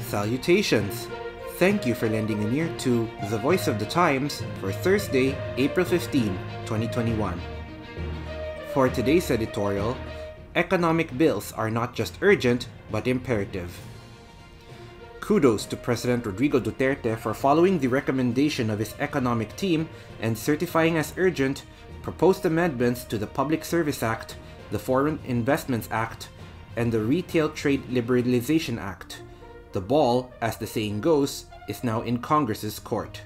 Salutations! Thank you for lending an ear to The Voice of the Times for Thursday, April 15, 2021. For today's editorial, economic bills are not just urgent, but imperative. Kudos to President Rodrigo Duterte for following the recommendation of his economic team and certifying as urgent proposed amendments to the Public Service Act, the Foreign Investments Act, and the Retail Trade Liberalization Act. The ball, as the saying goes, is now in Congress's court.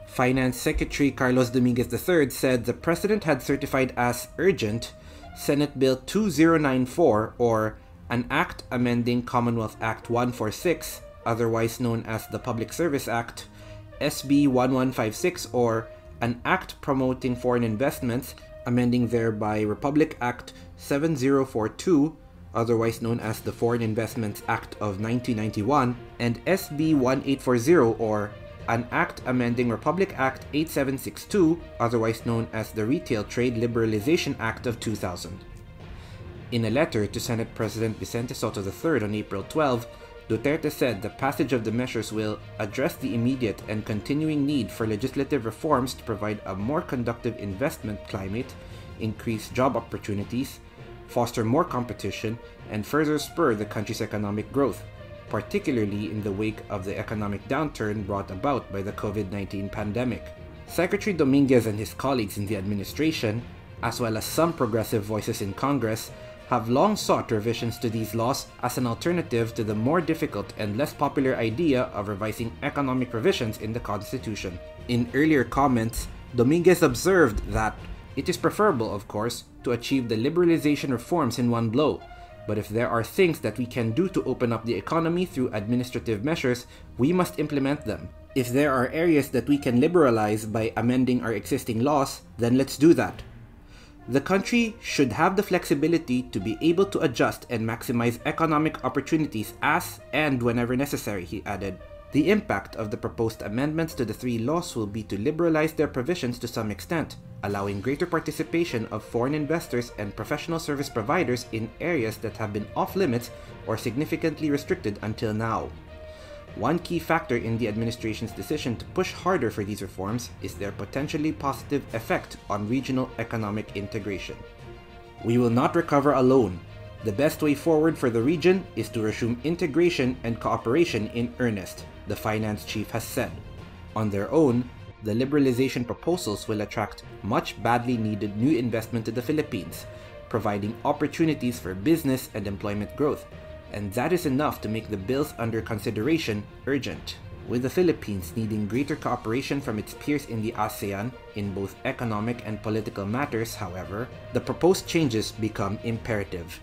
Finance Secretary Carlos Dominguez III said the President had certified as urgent Senate Bill 2094, or an Act amending Commonwealth Act 146, otherwise known as the Public Service Act, SB 1156, or an Act promoting foreign investments, amending thereby Republic Act 7042, otherwise known as the Foreign Investments Act of 1991, and SB 1840, or an Act amending Republic Act 8762, otherwise known as the Retail Trade Liberalization Act of 2000. In a letter to Senate President Vicente Soto III on April 12, Duterte said the passage of the measures will address the immediate and continuing need for legislative reforms to provide a more conducive investment climate, increase job opportunities, foster more competition, and further spur the country's economic growth, particularly in the wake of the economic downturn brought about by the COVID-19 pandemic. Secretary Dominguez and his colleagues in the administration, as well as some progressive voices in Congress, have long sought revisions to these laws as an alternative to the more difficult and less popular idea of revising economic provisions in the Constitution. In earlier comments, Dominguez observed that it is preferable, of course, to achieve the liberalization reforms in one blow, but if there are things that we can do to open up the economy through administrative measures, we must implement them. If there are areas that we can liberalize by amending our existing laws, then let's do that. The country should have the flexibility to be able to adjust and maximize economic opportunities as and whenever necessary, he added. The impact of the proposed amendments to the three laws will be to liberalize their provisions to some extent, allowing greater participation of foreign investors and professional service providers in areas that have been off-limits or significantly restricted until now. One key factor in the administration's decision to push harder for these reforms is their potentially positive effect on regional economic integration. We will not recover alone. The best way forward for the region is to resume integration and cooperation in earnest, the finance chief has said. On their own, the liberalization proposals will attract much badly needed new investment to the Philippines, providing opportunities for business and employment growth, and that is enough to make the bills under consideration urgent. With the Philippines needing greater cooperation from its peers in the ASEAN in both economic and political matters, however, the proposed changes become imperative.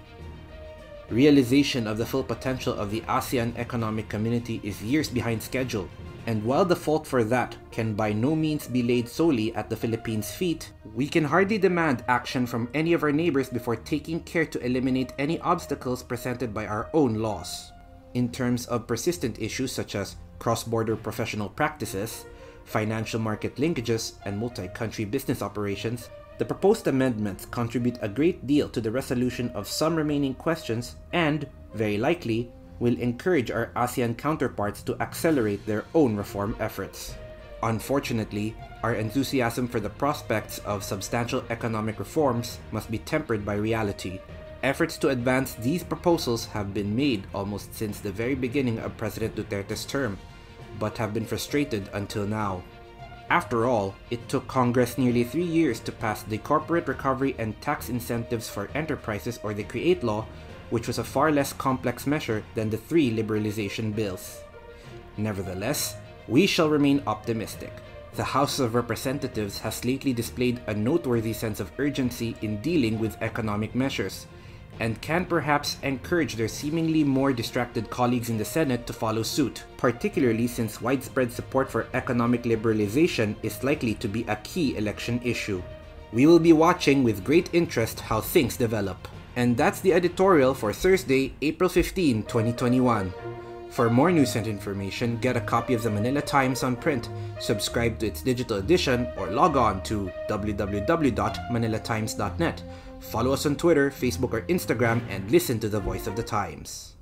Realization of the full potential of the ASEAN economic community is years behind schedule, and while the fault for that can by no means be laid solely at the Philippines' feet, we can hardly demand action from any of our neighbors before taking care to eliminate any obstacles presented by our own laws. In terms of persistent issues such as cross-border professional practices, financial market linkages, and multi-country business operations, the proposed amendments contribute a great deal to the resolution of some remaining questions and, very likely, will encourage our ASEAN counterparts to accelerate their own reform efforts. Unfortunately, our enthusiasm for the prospects of substantial economic reforms must be tempered by reality. Efforts to advance these proposals have been made almost since the very beginning of President Duterte's term, but have been frustrated until now. After all, it took Congress nearly 3 years to pass the Corporate Recovery and Tax Incentives for Enterprises, or the CREATE law, which was a far less complex measure than the three liberalization bills. Nevertheless, we shall remain optimistic. The House of Representatives has lately displayed a noteworthy sense of urgency in dealing with economic measures, and can perhaps encourage their seemingly more distracted colleagues in the Senate to follow suit, particularly since widespread support for economic liberalization is likely to be a key election issue. We will be watching with great interest how things develop. And that's the editorial for Thursday, April 15, 2021. For more news and information, get a copy of the Manila Times on print, subscribe to its digital edition, or log on to www.manilatimes.net. Follow us on Twitter, Facebook, or Instagram, and listen to the Voice of the Times.